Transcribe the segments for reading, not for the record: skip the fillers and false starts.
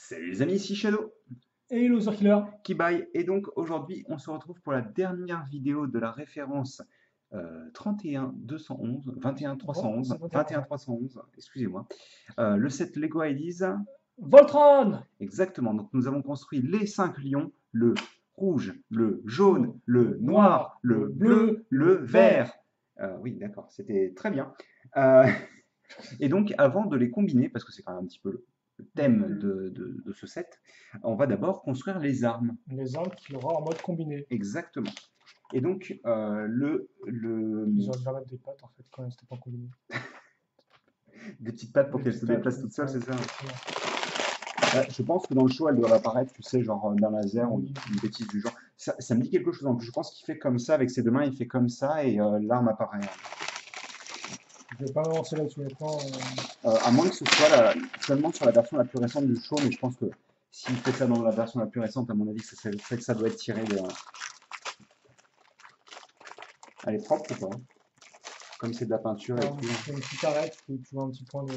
Salut les amis, ici Shadow Et Hello Killer. qui baille. Et donc aujourd'hui, on se retrouve pour la dernière vidéo de la référence 31-211, Voilà, 21-311, c'est 21%. 21-311, excusez-moi. Le set Lego Ideas, Voltron. exactement. Donc nous avons construit les 5 lions, le rouge, le jaune, Jaune, le le noir, noir, le le bleu, bleu, le le vert. vert. Oui, d'accord, c'était très bien. Euh, Et donc, avant de les combiner, parce que c'est quand même un petit peu le thème de ce set, on va d'abord construire les armes. Les armes qu'il aura en mode combiné. Exactement. Et donc, Ils auraient dû leur mettre des pattes en fait quand même, c'était pas combiné. des petites pattes pour Des qu'elles se petites pattes, déplacent toutes seules, ouais, c'est ça? exactement. Je pense que dans le show, elles doivent apparaître, tu sais, genre d'un laser ou Oui. une bêtise du genre. Ça me dit quelque chose en plus. Je pense qu'il fait comme ça avec ses deux mains, il fait comme ça et l'arme apparaît. Je vais pas avancer là-dessus maintenant. À moins que ce soit seulement sur la version la plus récente du show, mais je pense que s'il fait ça dans la version la plus récente, à mon avis, c'est que ça doit être tiré de. Elle est propre ou pas? Comme c'est de la peinture et Alors, tout. il y a une petite arête, tu vois un petit point de.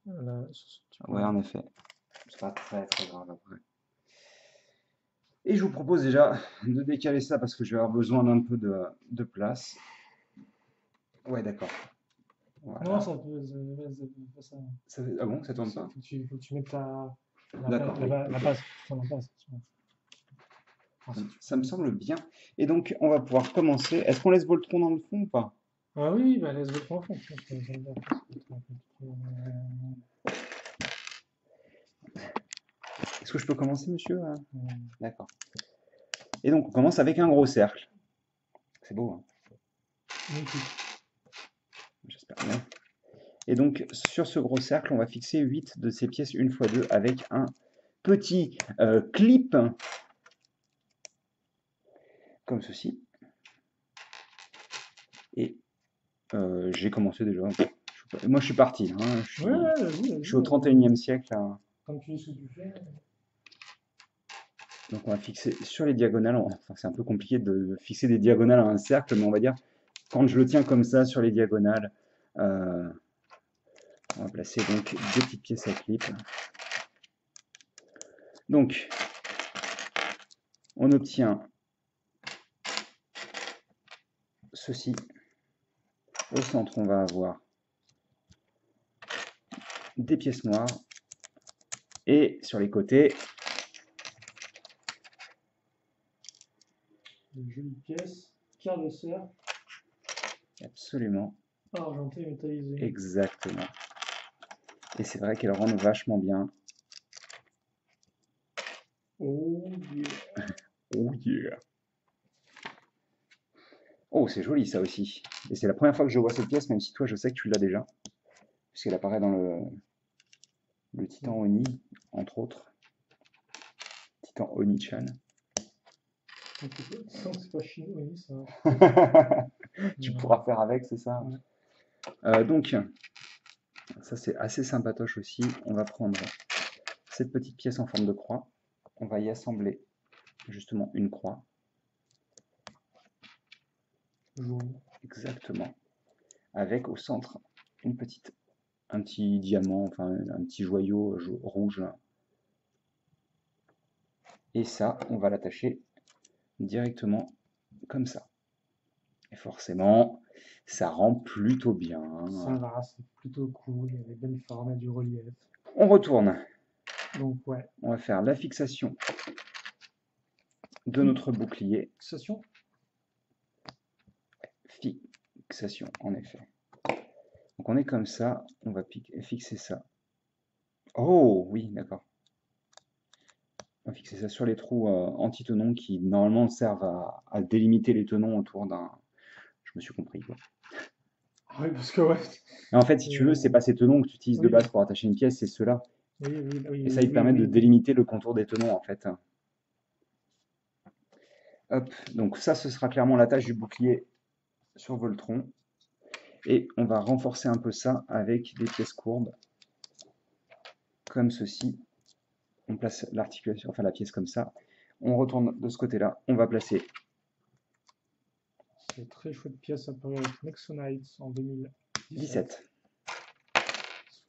Là, sur ce petit Ouais, point-là. en effet. C'est pas très très grave après. Et je vous propose déjà de décaler ça parce que je vais avoir besoin d'un peu de place. Ouais, d'accord. Non, Voilà. ça peut. Ça, Ah bon, ça tourne pas? faut que tu mettes D'accord, oui. la Ok. base. Sur la base. Ça me semble bien. Et donc, on va pouvoir commencer. Est-ce qu'on laisse Voltron dans le fond ou pas? Ah oui, bah laisse votre enfant. J'aime bien faire ce truc. Est-ce que je peux commencer, monsieur? Euh, D'accord. Et donc, on commence avec un gros cercle. C'est beau, hein? magnifique. J'espère bien. Et donc, sur ce gros cercle, on va fixer 8 de ces pièces une fois deux avec un petit clip comme ceci. Et j'ai commencé déjà. Moi, je suis parti, hein. Ouais, ouais, Je suis au vas-y. 31e siècle, là. Comme tu dis ce que tu fais. Donc, on va fixer sur les diagonales. Enfin, c'est un peu compliqué de fixer des diagonales à un cercle, mais on va dire, quand je le tiens comme ça sur les diagonales, on va placer donc deux petites pièces à clip. Donc, on obtient ceci. Au centre, on va avoir des pièces noires. Et sur les côtés, Une jolie pièce. Quart de cercle. absolument, Argenté, métallisé. exactement. Et c'est vrai qu'elles rendent vachement bien. Oh yeah. Oh yeah! Oh, c'est joli ça aussi. Et c'est la première fois que je vois cette pièce, même si toi, je sais que tu l'as déjà. Puisqu'elle apparaît dans le Titan Oni, entre autres. Titan Oni-chan. Tant que c'est pas chinois, oui, ça. Tu pourras faire avec, c'est ça? Ouais. Donc, ça c'est assez sympatoche aussi. On va prendre cette petite pièce en forme de croix. On va y assembler justement une croix. Jaune. Exactement. Avec au centre un petit diamant, enfin un petit joyau rouge. Et ça, on va l'attacher directement comme ça. Et forcément, ça rend plutôt bien. Ça va, c'est plutôt cool. Il y a des belles formes, il y a du relief. On retourne. Donc, ouais. On va faire la fixation de notre bouclier. Fixation. Fixation, en effet. Donc on est comme ça, on va fixer ça. Oh oui, d'accord. On va fixer ça sur les trous anti-tenons qui normalement servent à délimiter les tenons autour d'un... Je me suis compris quoi. Ah oui, parce que ouais. Et en fait, si tu veux, c'est pas ces tenons que tu utilises de Oui. base pour attacher une pièce, c'est ceux-là. Oui, Et ça, ils permettent de délimiter le contour des tenons en fait. Hop, donc ça, ce sera clairement l'attache du bouclier sur Voltron. Et on va renforcer un peu ça avec des pièces courbes, comme ceci. On place l'articulation, enfin la pièce comme ça. On retourne de ce côté-là. On va placer. C'est très chouette pièce apparue avec Nexonite en 2017. 17.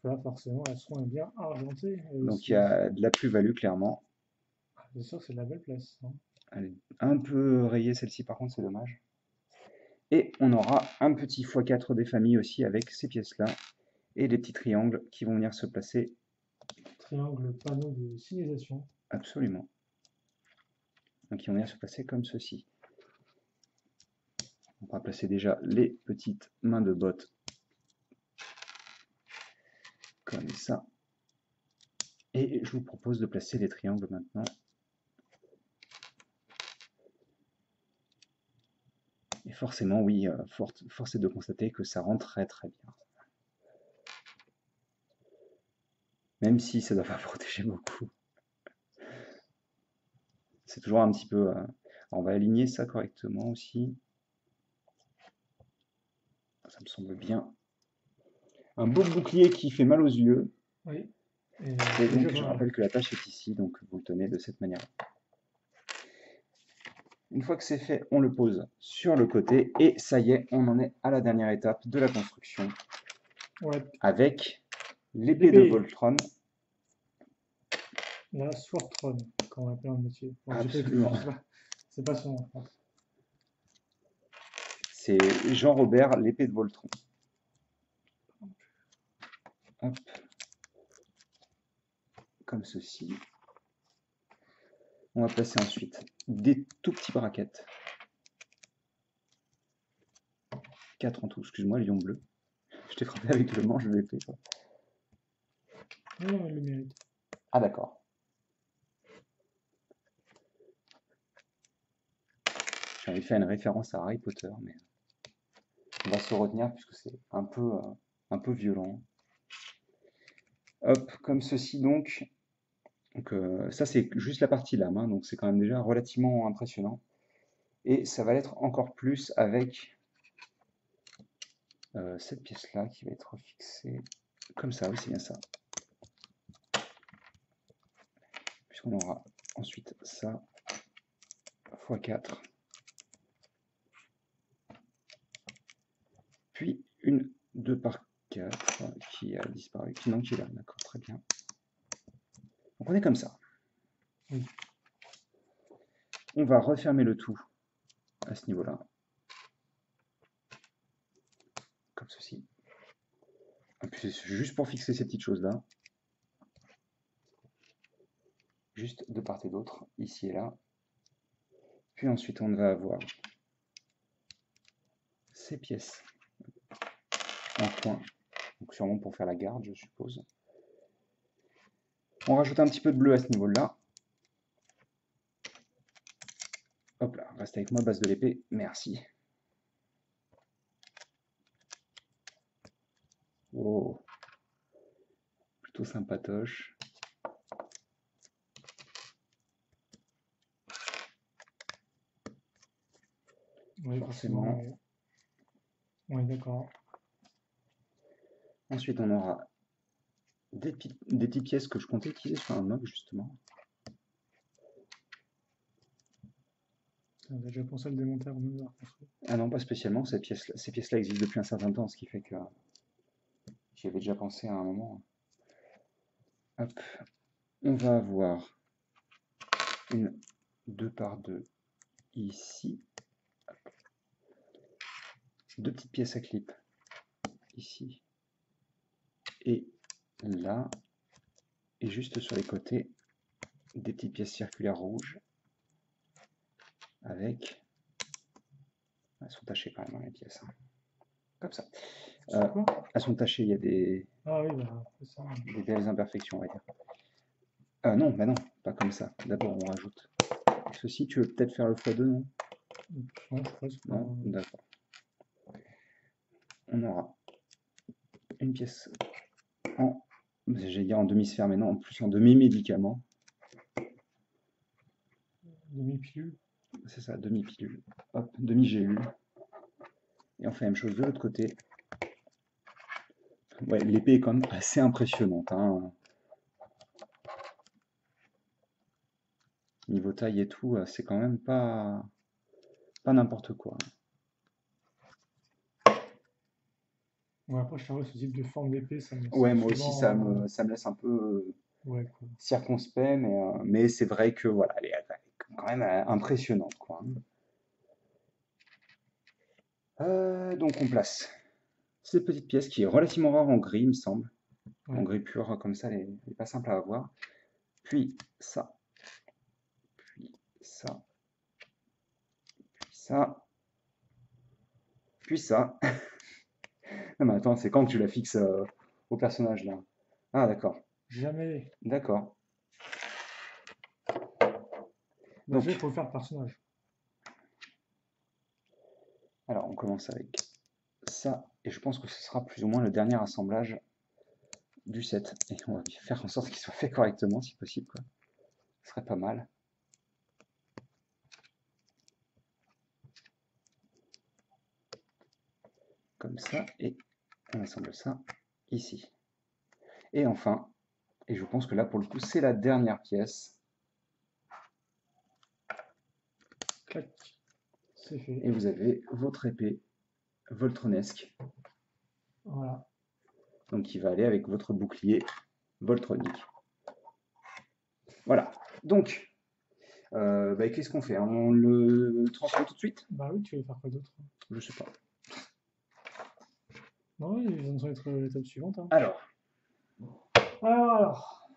que là, forcément, elles seront bien argentées, elles Donc il y aussi. a de la plus-value clairement. C'est sûr que c'est de la belle place, hein. Elle est un peu rayée celle-ci par contre, c'est dommage. Et on aura un petit x4 des familles aussi avec ces pièces-là et des petits triangles qui vont venir se placer. Triangle panneau de signalisation. Absolument. Donc ils vont venir se placer comme ceci. On va placer déjà les petites mains de botte comme ça. Et je vous propose de placer les triangles maintenant. Et forcément, oui, force est de constater que ça rentre très très bien. Même si ça ne doit pas protéger beaucoup. C'est toujours un petit peu... on va aligner ça correctement aussi. Ça me semble bien. Un beau bouclier qui fait mal aux yeux. Oui. Et donc, je rappelle que la tâche est ici, donc vous le tenez de cette manière. Une fois que c'est fait, on le pose sur le côté. Et ça y est, on en est à la dernière étape de la construction. Ouais. Avec l'épée de Voltron. La Swordtron, quand on l'appelle en métier. Bon, Absolument. C'est pas son en France. C'est Jean-Robert, l'épée de Voltron. Hop. Comme ceci. On va placer ensuite des tout petits braquettes. 4 en tout, excuse-moi, lion bleu. Je t'ai frappé avec le manche de l'épée. Non, il le mérite. Ah d'accord. J'ai envie de faire une référence à Harry Potter, mais on va se retenir puisque c'est un peu violent. Hop, comme ceci donc. Donc ça c'est juste la partie lame, hein, donc c'est quand même déjà relativement impressionnant. Et ça va l'être encore plus avec cette pièce-là qui va être fixée comme ça, oui c'est bien ça. Puisqu'on aura ensuite ça, x4. Puis une 2 par 4 qui a disparu, qui non, qui est là, d'accord, très bien. Donc on est comme ça. Oui. On va refermer le tout à ce niveau-là. Comme ceci. Et puis c'est juste pour fixer ces petites choses-là. Juste de part et d'autre, ici et là. Puis ensuite on va avoir ces pièces en coin. Donc sûrement pour faire la garde, je suppose. On rajoute un petit peu de bleu à ce niveau-là. Hop là, reste avec moi, base de l'épée, merci. Oh, plutôt sympatoche. Oui, forcément. Oui, d'accord. Ensuite, on aura des petites pièces que je comptais utiliser sur un mob, justement. On a déjà pensé à le démonter avant de le construire. Ah non, pas spécialement. Ces pièces-là existent depuis un certain temps, ce qui fait que j'y avais déjà pensé à un moment. Hop. On va avoir une 2 par 2 ici. Deux petites pièces à clip ici et là. Et juste sur les côtés, des petites pièces circulaires rouges avec... Elles sont tachées quand même, hein, les pièces. Comme ça. Elles sont tachées, il y a des, ah, oui, bah, ça. Des belles imperfections, on va dire. Non, bah non, pas comme ça. D'abord, on rajoute ceci. Tu veux peut-être faire le x2, non? Non, je pense pas. Non, d'accord. On aura une pièce en, j'allais dire en demi-sphère, mais non, en plus en demi-médicament. Demi-pilule. C'est ça, demi-pilule. Hop, demi-gélule. Et on fait la même chose de l'autre côté. Ouais, l'épée est quand même assez impressionnante, hein. Niveau taille et tout, c'est quand même pas n'importe quoi. Ouais, après, je t'avoue, ce type de forme d'épée, ça me Ouais, laisse moi aussi, souvent. ça me laisse un peu Ouais, quoi. circonspect, mais c'est vrai que voilà, elle est quand même impressionnante, quoi, hein. Donc on place cette petite pièce qui est relativement rare en gris, il me semble. En Ouais. gris pur, comme ça, elle est pas simple à avoir. Puis ça, puis ça, puis ça, puis ça. Non mais attends, c'est quand que tu la fixes au personnage là? Ah d'accord, Jamais. d'accord. Bah, déjà, il Donc, faut faire le personnage. alors on commence avec ça, et je pense que ce sera plus ou moins le dernier assemblage du set. Et on va faire en sorte qu'il soit fait correctement si possible, quoi. Ce serait pas mal. Comme ça, et on assemble ça ici. Et enfin, et je pense que là pour le coup c'est la dernière pièce, Clac. C'est fait. et vous avez votre épée voltronesque, Voilà. donc qui va aller avec votre bouclier voltronique. Voilà, donc bah, qu'est-ce qu'on fait? On le transmet tout de suite? Bah oui, tu vas faire quoi d'autre? Je sais pas. Non, oui, ils vont être l'étape suivante, hein. Alors, Alors.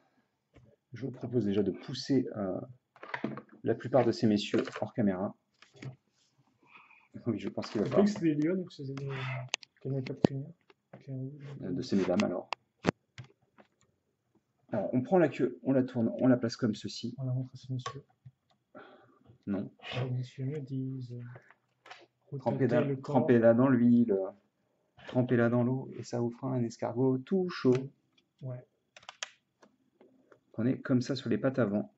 je vous propose déjà de pousser la plupart de ces messieurs hors caméra. Oui, je pense qu'il va Je croyais falloir que c'était des lions, donc c'était des canacas primaires. de ces mesdames alors. Alors, on prend la queue, on la tourne, on la place comme ceci. On la montre à ces messieurs. Non. Ces messieurs me disent, Trempez-la rotatez le corps. trempez-la dans l'huile, trempez-la dans l'eau, et ça vous fera un escargot tout chaud. Ouais. Prenez comme ça sur les pattes avant.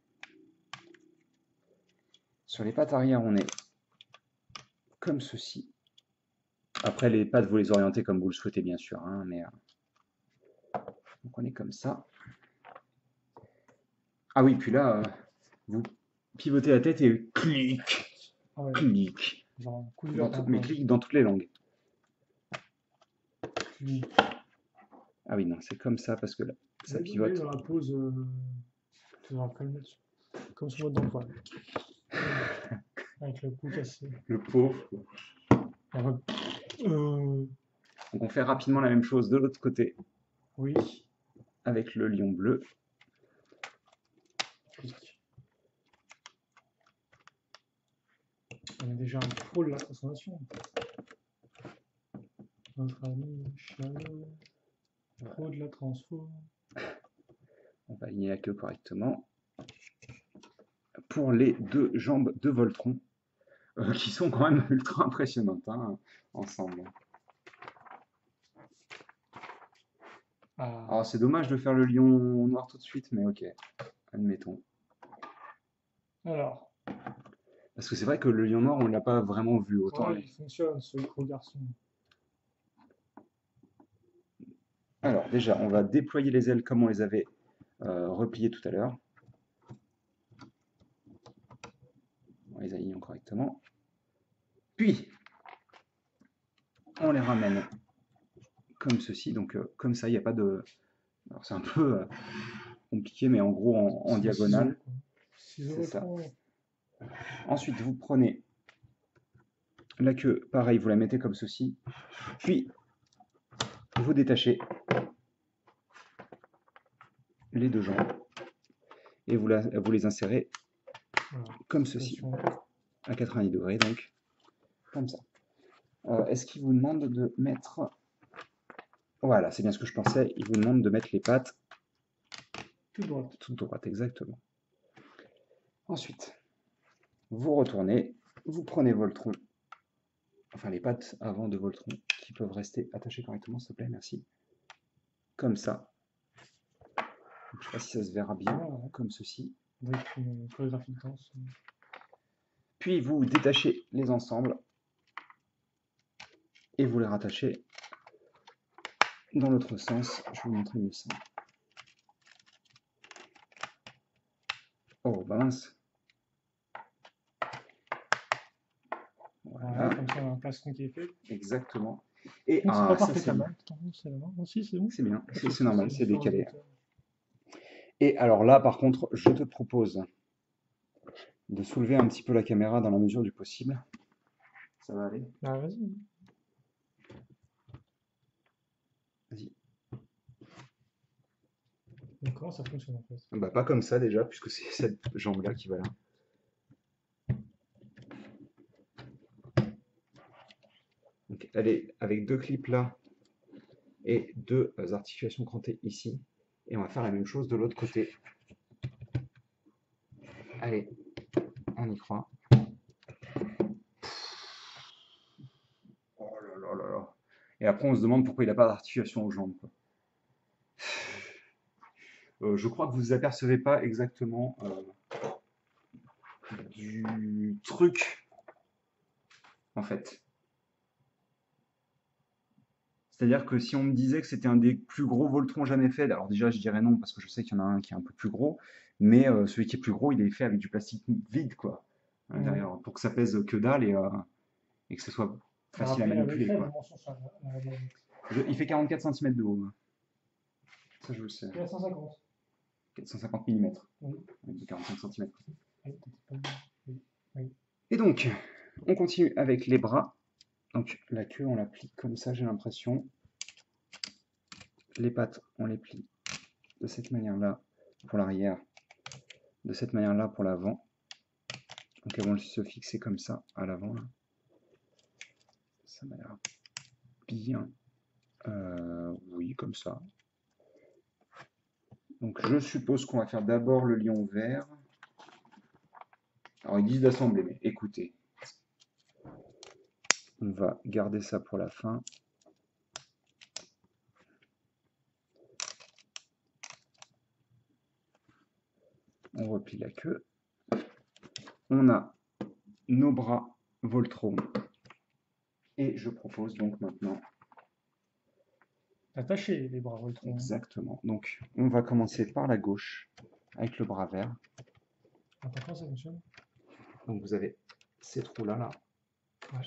Sur les pattes arrière, on est comme ceci. Après, les pattes, vous les orientez comme vous le souhaitez, bien sûr, hein, mais donc on est comme ça. Ah oui, puis là, vous pivotez la tête et clic, Ah ouais. clic. Genre, un coup de lapin, Mais quoi. clic dans toutes les langues. Clic. Ah oui, non, c'est comme ça parce que là, ça Mais pivote. dans la pose, tu devras le mettre comme ce mode d'emploi. Avec le cou cassé. Le pauvre. Alors, euh, Donc on fait rapidement la même chose de l'autre côté oui. avec le lion bleu. Clic. On est déjà un pro de la transformation. Notre ami Chalot, pro de la transfo. On va aligner la queue correctement. Pour les deux jambes de Voltron, qui sont quand même ultra impressionnantes, hein, ensemble. Ah. Alors c'est dommage de faire le lion noir tout de suite, mais ok, admettons. Alors, Parce que c'est vrai que le lion noir, on ne l'a pas vraiment vu autant. ouais, il fonctionne ce gros garçon. Alors déjà, on va déployer les ailes comme on les avait repliées tout à l'heure. On les aligne correctement. Puis, on les ramène comme ceci. Donc comme ça, il n'y a pas de... Alors c'est un peu compliqué, mais en gros en diagonale. Ciseaux C'est ça. Voltron. Ensuite, vous prenez la queue, pareil, vous la mettez comme ceci. Puis, vous détachez les deux jambes et vous les insérez Voilà. comme ceci, à 90 degrés, donc comme ça. Est-ce qu'il vous demande de mettre... Voilà, c'est bien ce que je pensais, il vous demande de mettre les pattes toutes droites, exactement. Ensuite, vous retournez, vous prenez Voltron, enfin les pattes avant de Voltron, qui peuvent rester attachées correctement, s'il te plaît, merci. Comme ça. Je ne sais pas si ça se verra bien, comme ceci. Avec une chorégraphie de danse. Puis vous détachez les ensembles et vous les rattachez dans l'autre sens. Je vais vous montrer mieux ça. Oh, balance. Voilà, comme ça on a un plastron qui est fait. Exactement. Et Donc, c'est pas ça parfait c'est quand bien. même. Attends, c'est bon. Aussi, c'est bon. C'est bien, Ok, c'est normal, c'est c'est différent de décalé. hauteur. Et alors là, par contre, je te propose de soulever un petit peu la caméra dans la mesure du possible. Ça va aller? Ah, vas-y. Vas-y. Mais comment ça fonctionne en fait? Bah, pas comme ça déjà, puisque c'est cette jambe-là qui va là. Donc, elle est avec deux clips là et deux articulations crantées ici. Et on va faire la même chose de l'autre côté. Allez, on y croit. Oh là là là là. Et après, on se demande pourquoi il n'a pas d'articulation aux jambes, quoi. Je crois que vous ne apercevez pas exactement du truc, en fait. C'est-à-dire que si on me disait que c'était un des plus gros Voltron jamais fait, alors déjà je dirais non parce que je sais qu'il y en a un qui est un peu plus gros, mais celui qui est plus gros, il est fait avec du plastique vide, quoi, à l'intérieur, pour que ça pèse que dalle et que ce soit facile à Après, avec manipuler, les quoi. dimensions sur la Il fait 44 cm de haut, hein. Ça je le sais. il y a 150. 450 mm, Oui. de 45 cm. Oui, t'étais pas bien. Oui. Oui. Et donc, on continue avec les bras. Donc la queue, on la plie comme ça, j'ai l'impression. Les pattes, on les plie de cette manière-là pour l'arrière, de cette manière-là pour l'avant. Donc elles vont se fixer comme ça à l'avant. Ça m'a l'air bien. Oui, comme ça. Donc je suppose qu'on va faire d'abord le lion vert. Alors ils disent d'assembler, mais écoutez, on va garder ça pour la fin. On replie la queue. On a nos bras Voltron. Et je propose donc maintenant... Attacher les bras Voltron. Exactement. Donc on va commencer par la gauche avec le bras vert. Attends, comment ça fonctionne? Donc vous avez ces trous-là, là. Ouais.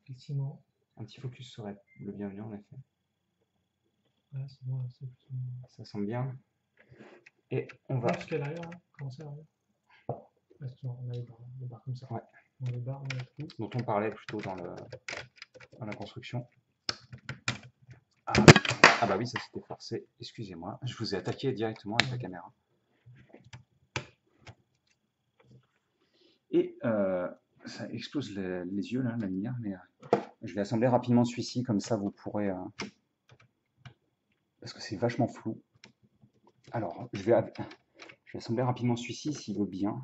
Effectivement. Un petit focus serait le bienvenu en effet. Ouais, c'est bon, c'est plutôt... Ça semble bien. Et on va... Ouais, jusqu'à l'arrière, hein. Comment ça, l'arrière? Ouais, c'est toujours, on a les barres comme ça. Ouais. On a les barres, on a les trous. Dont on parlait plutôt dans la construction. Ah bah oui, ça s'était forcé. Excusez-moi, je vous ai attaqué directement avec la caméra. Et ça explose les yeux, là, la lumière. Mais je vais assembler rapidement celui-ci, comme ça vous pourrez... parce que c'est vachement flou. Alors, je vais assembler rapidement celui-ci, s'il veut bien.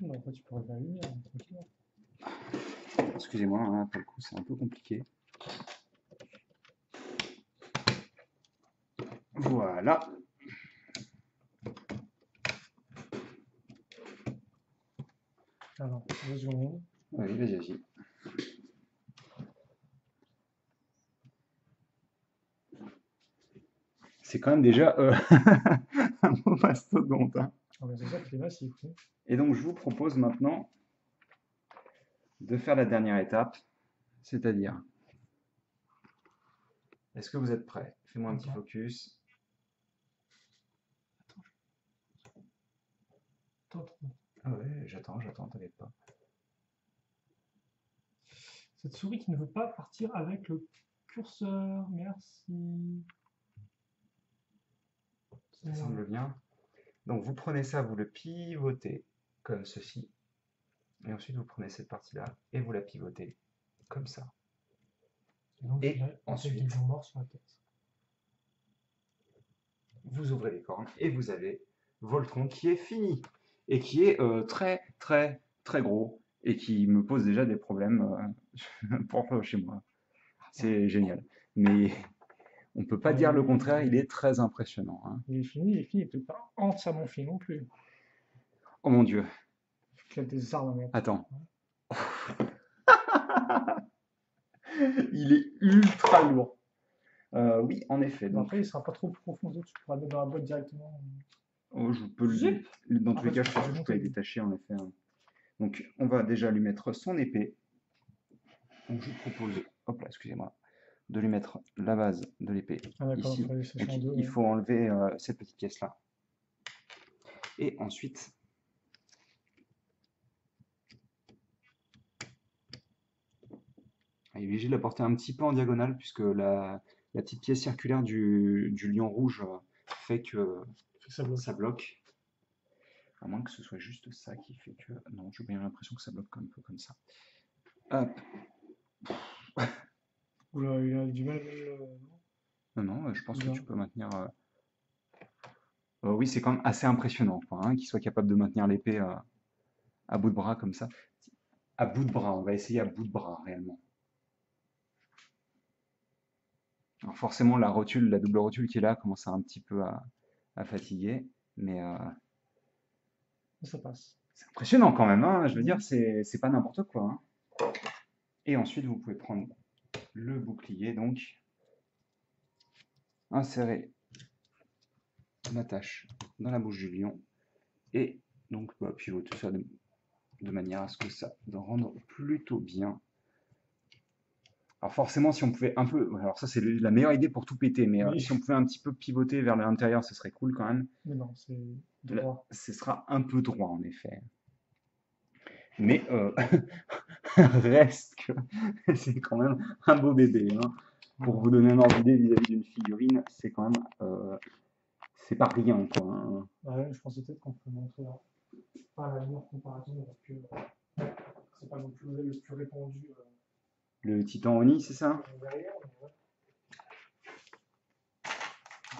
Non, après, tu pourrais faire la lumière, tranquillement. Excusez-moi, hein, pour le coup, c'est un peu compliqué. Voilà. Alors, 2 secondes. Oui, vas-y, vas-y. C'est quand même déjà un beau mastodonte, hein. Ah, bah, c'est ça qui est massif. Hein. Et donc, je vous propose maintenant de faire la dernière étape, c'est-à-dire... Est-ce que vous êtes prêts? Fais-moi un petit focus. Attends. Ah ouais, j'attends, t'inquiète pas. Cette souris qui ne veut pas partir avec le curseur, merci. Ça semble bien. Donc vous prenez ça, vous le pivotez comme ceci. Et ensuite vous prenez cette partie-là et vous la pivotez comme ça. Donc, et ensuite, mort sur la tête. Vous ouvrez les cornes et vous avez Voltron qui est fini. Et qui est très très très gros. Et qui me pose déjà des problèmes pour chez moi. C'est génial. Mais on ne peut pas dire le contraire, il est très impressionnant. Hein. Il est fini, il n'est peut-être pas entièrement fini non plus. Oh mon Dieu. Il y a des armes. Attends. Il est ultra lourd. Oui, en effet. Donc, après, il ne sera pas trop profond, tu pourras le mettre dans la boîte directement. Oh, je peux dans tous les cas, je peux les détacher en effet. Donc, on va déjà lui mettre son épée. Donc, je propose hop là, excusez-moi, de lui mettre la base de l'épée Ah d'accord, il ici. fallait sécher Donc en deux, il ouais. faut enlever cette petite pièce-là. Et ensuite, il est obligé de la porter un petit peu en diagonale, puisque la petite pièce circulaire du lion rouge fait que Fait que ça bloque. ça bloque. À moins que ce soit juste ça qui fait que... Non, j'ai bien l'impression que ça bloque un peu comme ça. Hop. Oula, il a du mal même Non, non, je pense que bien. tu peux maintenir... oui, c'est quand même assez impressionnant, quoi, hein, qu'il soit capable de maintenir l'épée à bout de bras comme ça. À bout de bras, on va essayer à bout de bras, réellement. Alors forcément, la rotule, la double rotule qui est là commence un petit peu à fatiguer, mais Ça passe. c'est impressionnant quand même, hein, je veux dire, Mhm. c'est pas n'importe quoi, hein. Et ensuite, vous pouvez prendre le bouclier, donc, insérer l'attache dans la bouche du lion, et donc pivoter ça de manière à ce que ça rende plutôt bien. Alors forcément, si on pouvait un peu, alors ça c'est la meilleure idée pour tout péter, mais Oui, si on pouvait un petit peu pivoter vers l'intérieur, ce serait cool quand même. mais non, c'est Là, droit. ce sera un peu droit en effet. Mais reste que c'est quand même un beau bébé, hein. Pour vous donner un ordre d'idée vis-à-vis d'une figurine, c'est quand même, c'est pas rien quoi, hein. Ouais, je pensais peut-être qu'on peut montrer pas la meilleure comparaison parce que c'est pas non plus le plus répandu Le Titan Oni, c'est ça? derrière, mais ouais.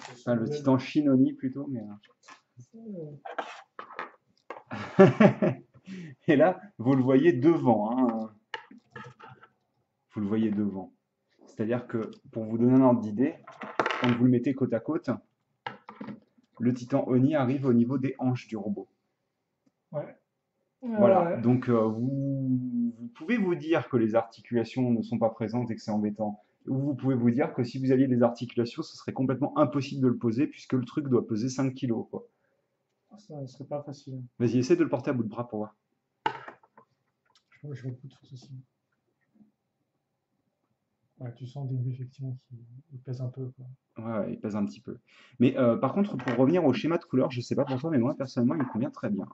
C'est Enfin, sur le le même. Titan Shin Oni plutôt, mais. Euh, Et là, vous le voyez devant, hein. Vous le voyez devant. C'est-à-dire que, pour vous donner un ordre d'idée, quand vous le mettez côte à côte, le Titan Oni arrive au niveau des hanches du robot. Ouais. Voilà, Ouais. donc vous pouvez vous dire que les articulations ne sont pas présentes et que c'est embêtant. Ou vous pouvez vous dire que si vous aviez des articulations, ce serait complètement impossible de le poser puisque le truc doit peser 5 kilos, quoi. Ça ne serait pas facile. Vas-y, essaie de le porter à bout de bras pour voir. Je vais beaucoup de force aussi. Ouais, tu sens au début effectivement qu'il pèse un peu, quoi. Ouais, ouais, il pèse un petit peu. Mais par contre, pour revenir au schéma de couleurs, je sais pas pour toi, mais moi personnellement, il me convient très bien.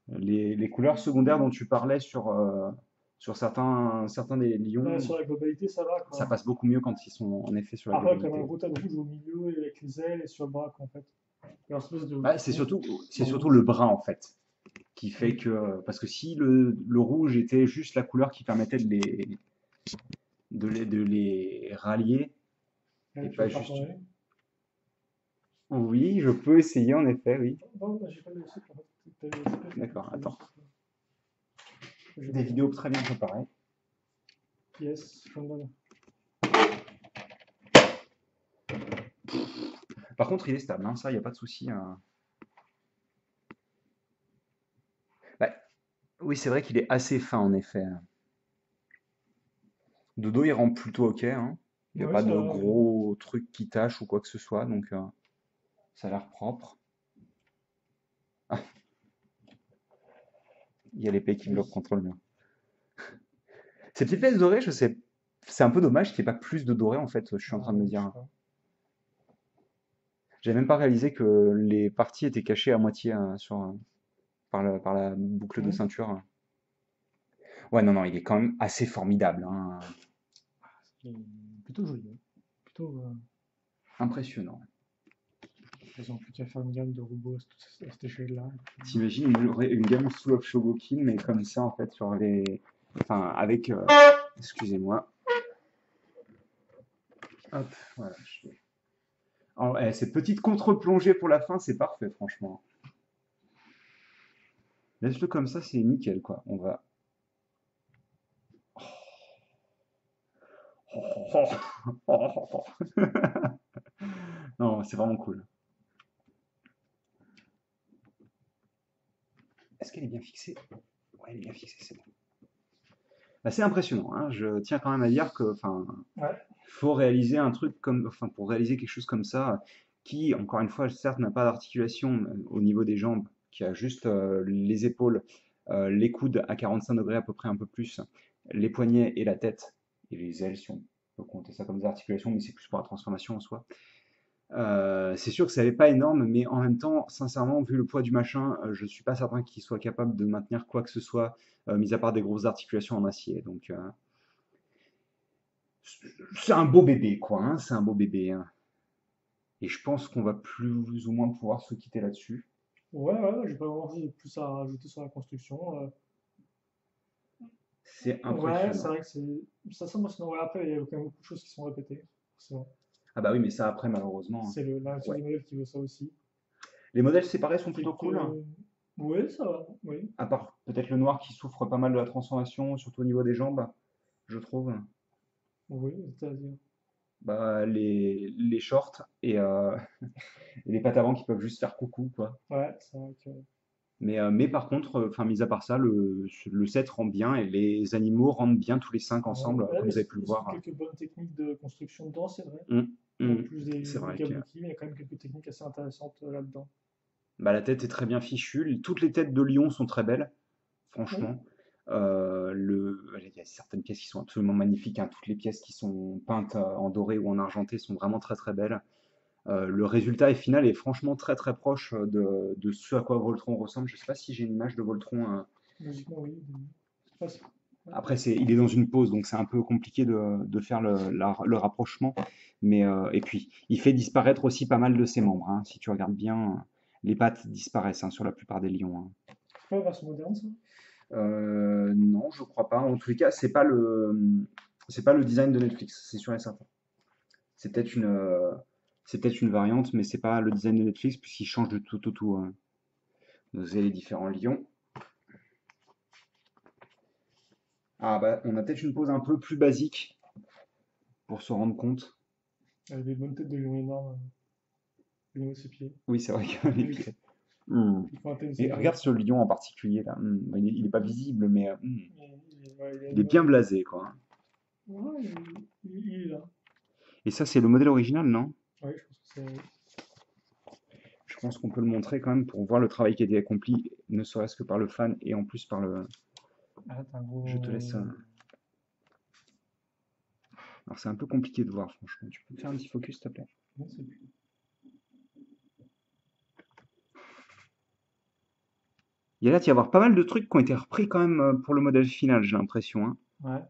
Les couleurs secondaires dont tu parlais sur certains des Là, lions, sur la globalité, ça va, ça quoi. passe beaucoup mieux quand ils sont en effet sur la Après, comme un globalité. gros tas de rouge au milieu et avec les ailes et sur le bras, quoi, en fait. Il y a une espèce de Bah, gros, c'est gros surtout rouge. le brun en fait qui fait Oui. que parce que si le rouge était juste la couleur qui permettait de les rallier et Ouais, tu pas veux faire juste. tourner? Oui, je peux essayer en effet, oui. Non, bah, j'ai pas le cycle, en fait. T'as le cycle, D'accord, faut attends. juste que je Des regarde. vidéos très bien préparées. Yes, je te le donne. Par contre, il est stable, hein, ça, il n'y a pas de souci, hein. Bah, oui, c'est vrai qu'il est assez fin en effet. De dos, il rend plutôt ok, hein. Il n'y a Ouais, pas ça de va. gros trucs qui tâchent ou quoi que ce soit, donc ça a l'air propre. Ah, il y a l'épée qui bloque Oui. contre le mur. Ces petites pièces dorées, je sais, c'est un peu dommage qu'il n'y ait pas plus de doré en fait, je suis en train de me Je sais dire. pas. J'avais même pas réalisé que les parties étaient cachées à moitié par la boucle de Mhm. ceinture. Ouais, non, non, il est quand même assez formidable, hein. C'est plutôt joli, hein. Plutôt. Impressionnant. Ils ont plus qu'à faire une gamme de robots à cette échelle-là. T'imagines une gamme full of Shogokin, mais comme ça en fait sur les. Enfin, avec. Excusez-moi. Hop, voilà. Alors, cette petite contre-plongée pour la fin, c'est parfait, franchement. Laisse-le comme ça, c'est nickel, quoi. On va. Non, c'est vraiment cool. Est-ce qu'elle est bien fixée? Ouais, elle est bien fixée, c'est bon. Assez impressionnant, hein. Je tiens quand même à dire que, enfin, Ouais. faut réaliser un truc comme, enfin, pour réaliser quelque chose comme ça, qui, encore une fois, certes, n'a pas d'articulation au niveau des jambes, qui a juste les épaules, les coudes à 45 degrés à peu près un peu plus, les poignets et la tête. et les ailes, si on peut compter ça comme des articulations, mais c'est plus pour la transformation en soi. C'est sûr que ça n'est pas énorme, mais en même temps, sincèrement, vu le poids du machin, je suis pas certain qu'il soit capable de maintenir quoi que ce soit, mis à part des grosses articulations en acier. Donc, c'est un beau bébé, quoi, hein, c'est un beau bébé, hein. Et je pense qu'on va plus ou moins pouvoir se quitter là-dessus. j'ai pas vraiment plus à rajouter sur la construction. C'est Ouais, c'est impressionnant. vrai que ça semble sinon, ouais, après, il y a quand même beaucoup de choses qui sont répétées. Forcément. Ah bah oui, mais ça après, malheureusement, C'est la nature ouais. du modèle qui veut ça aussi. Les modèles séparés sont plutôt cool, hein. Quelques. Oui, ça va, oui. À part peut-être le noir qui souffre pas mal de la transformation, surtout au niveau des jambes, je trouve. Oui, c'est-à-dire. Bah, les shorts et les pattes avant qui peuvent juste faire coucou, quoi. Ouais, c'est vrai que. Mais par contre, enfin, mis à part ça, le set rend bien et les animaux rendent bien tous les cinq Ouais, ensemble, ouais, comme vous avez pu le il y a surtout voir. quelques bonnes techniques de construction dedans, c'est vrai. Hum, En hum. plus C'est des vrai que kabuki, il y a quand même quelques techniques assez intéressantes là-dedans. bah, la tête est très bien fichue. Toutes les têtes de lion sont très belles, Oui, franchement. Il y a certaines pièces qui sont absolument magnifiques, hein. Toutes les pièces qui sont peintes en doré ou en argenté sont vraiment très très belles. Le résultat final est franchement très très proche de ce à quoi Voltron ressemble. Je ne sais pas si j'ai une image de Voltron. logiquement, oui. Facile. Ouais. Après, il est dans une pose, donc c'est un peu compliqué de faire le rapprochement. Et puis, il fait disparaître aussi pas mal de ses membres, hein. Si tu regardes bien, les pattes disparaissent, hein, sur la plupart des lions, hein. C'est pas une version moderne, ça? Non, je crois pas. En tous les cas, c'est pas le design de Netflix, c'est sûr et certain. C'est peut-être c'est peut-être une variante, mais c'est pas le design de Netflix puisqu'il change de tout au tout, hein. Vous avez les différents lions. Ah bah, on a peut-être une pose un peu plus basique pour se rendre compte. Avec des bonnes têtes de lion énormes, lion à ses pieds. Oui, c'est vrai que les Avec pieds. Hmm. une vingtaine de Et regarde centimètres. ce lion en particulier là. Il est pas visible, mais Ouais, il a il est une. bien blasé, quoi, hein. Ouais, il est là. Et ça, c'est le modèle original, non? Oui, je pense que c'est. Je pense qu'on peut le montrer quand même pour voir le travail qui a été accompli, ne serait-ce que par le fan et en plus par le. Ah, t'as un Je te laisse. gros. Alors c'est un peu compliqué de voir, franchement. Tu peux me faire un petit focus, s'il te plaît? Non, c'est plus. Il y a là d'y avoir pas mal de trucs qui ont été repris quand même pour le modèle final, j'ai l'impression, hein. Ouais.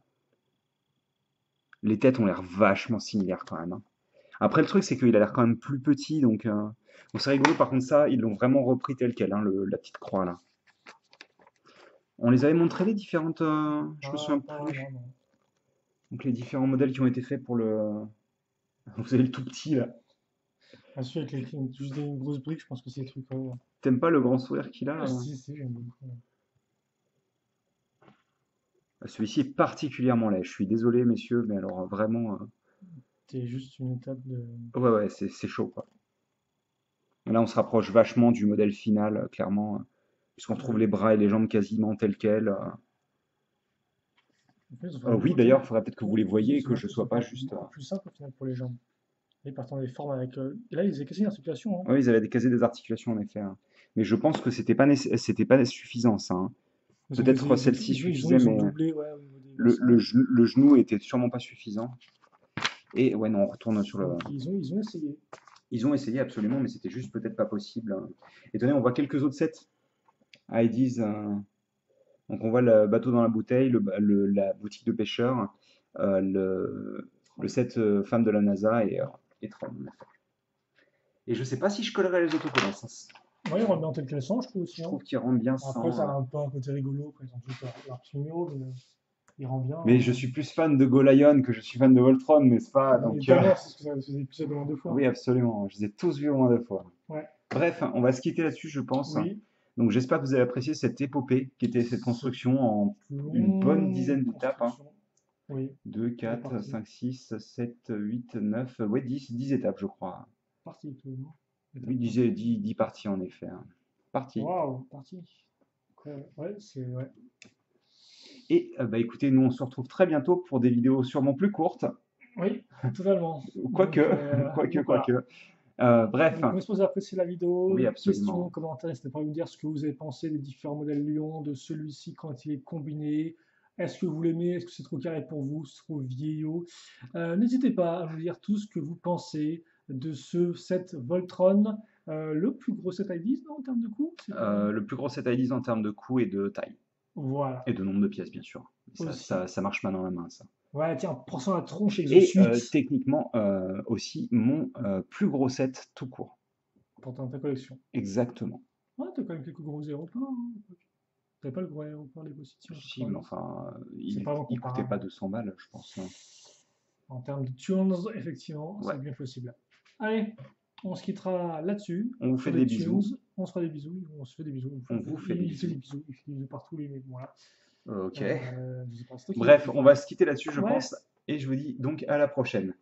Les têtes ont l'air vachement similaires quand même, hein. Après, le truc, c'est qu'il a l'air quand même plus petit, donc bon, c'est rigolo. Par contre, ça, ils l'ont vraiment repris tel quel, hein, la petite croix là. On les avait montré les différentes. Je me souviens Pas vraiment, plus. non. Donc les différents modèles qui ont été faits pour le. Vous avez le tout petit là. Ah, celui avec juste une grosse brique, je pense que c'est des trucs. T'aimes pas le grand sourire qu'il a? Ah, si, j'aime beaucoup. Celui-ci est particulièrement laid. Je suis désolé, messieurs, mais alors vraiment. C'est juste une étape de. Ouais, ouais, c'est chaud quoi. Là, on se rapproche vachement du modèle final, clairement, puisqu'on retrouve Oui. les bras et les jambes quasiment tels quels. En fait, ils ont fait un Oui, nouveau d'ailleurs, truc. il faudrait peut-être que vous Oui, les voyiez et que je ils ont sois fait pas un truc juste. beaucoup plus simple au final pour les jambes. Et partant des formes avec. Et là, ils avaient cassé l'articulation, hein. Oui, ils avaient casé des articulations en effet, hein. Mais je pense que c'était pas suffisant ça, hein. Peut-être celle-ci suffisait, Ils ont mais doublé, ouais, au niveau des bassins. le genou était sûrement pas suffisant. Et ouais, non, on retourne sur le. Donc, ils ont essayé. Ils ont essayé absolument, mais c'était juste peut-être pas possible, hein. Et tenez, on voit quelques autres sets à Ediz. Donc on voit le bateau dans la bouteille, la boutique de pêcheurs, le set femme de la NASA et Tron. Et je sais pas si je collerai les autocollants, ça. Ouais, ils rendent bien tel qu'elles sont, je trouve aussi, Je hein. trouve qu'ils rendent bien Après, ça sans. a un peu un côté rigolo quand ils ont tous leur petit numéro, mais il rend bien, Mais je hein. suis plus fan de Golion que je suis fan de Voltron, n'est-ce pas? Mais Donc, évidemment, c'est ce que ça faisait épisode au moins deux fois. oui, absolument. Je les ai tous vus au moins deux fois. Ouais. Bref, on va se quitter là-dessus, je pense. Oui. Donc, j'espère que vous avez apprécié cette épopée qui était cette C'est construction en une bonne longue dizaine d'étapes, hein. construction. Oui. 2, Elle est 4, partie. 5, 6, 7, 8, 9, ouais, 10 étapes, je crois. Partie tout, non? Oui, Étape 10, partie. 10 parties en effet, hein. Parties. Waouh, partie. Incroyable. Ouais, c'est. Ouais. Et bah, écoutez, nous on se retrouve très bientôt pour des vidéos sûrement plus courtes, Oui, totalement. quoique, quoique, Donc voilà. quoique. Bref, Donc on espère que vous avez apprécié la oui, vidéo. Questions, absolument. commentaires, n'hésitez pas à nous dire ce que vous avez pensé des différents modèles Lyon, de celui-ci quand il est combiné. Est-ce que vous l'aimez? Est-ce que c'est trop carré pour vous? C'est trop vieillot? N'hésitez pas à nous dire tout ce que vous pensez de ce set Voltron. Le plus gros set i10 non, en termes de coût? C'est pas... Le plus gros set I10 en termes de coût et de taille. Voilà, Et de nombre de pièces, bien sûr. aussi. Ça marche main dans la main, ça. Ouais, tiens, prends la tronche Et Exosuite techniquement, aussi, mon plus gros set tout court. pour ta collection. Exactement. Ouais, t'as quand même quelques gros aéroports, hein. T'avais pas le gros aéroport Lego City en Si, mais 90? enfin, C'est pas vraiment il coûtait pas comparable. 200 balles, je pense, hein. En termes de tunes, effectivement, Ouais. c'est bien possible. Allez, on se quittera là-dessus. On vous Sur fait les des bisous. tunes. On se fera des bisous. On se fait des bisous. On vous fait des Il fait des bisous. bisous. Il fait des bisous partout, lui, mais voilà. Ok. Je sais pas, c'est toi qui Bref, on va se quitter là-dessus, je Ouais. pense. Et je vous dis donc à la prochaine.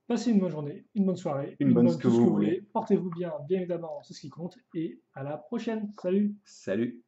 Passez une bonne journée, une bonne soirée, Une bonne ce tout que ce que vous vous voulez. voulez. Portez-vous bien, bien évidemment, c'est ce qui compte. Et à la prochaine. Salut! Salut.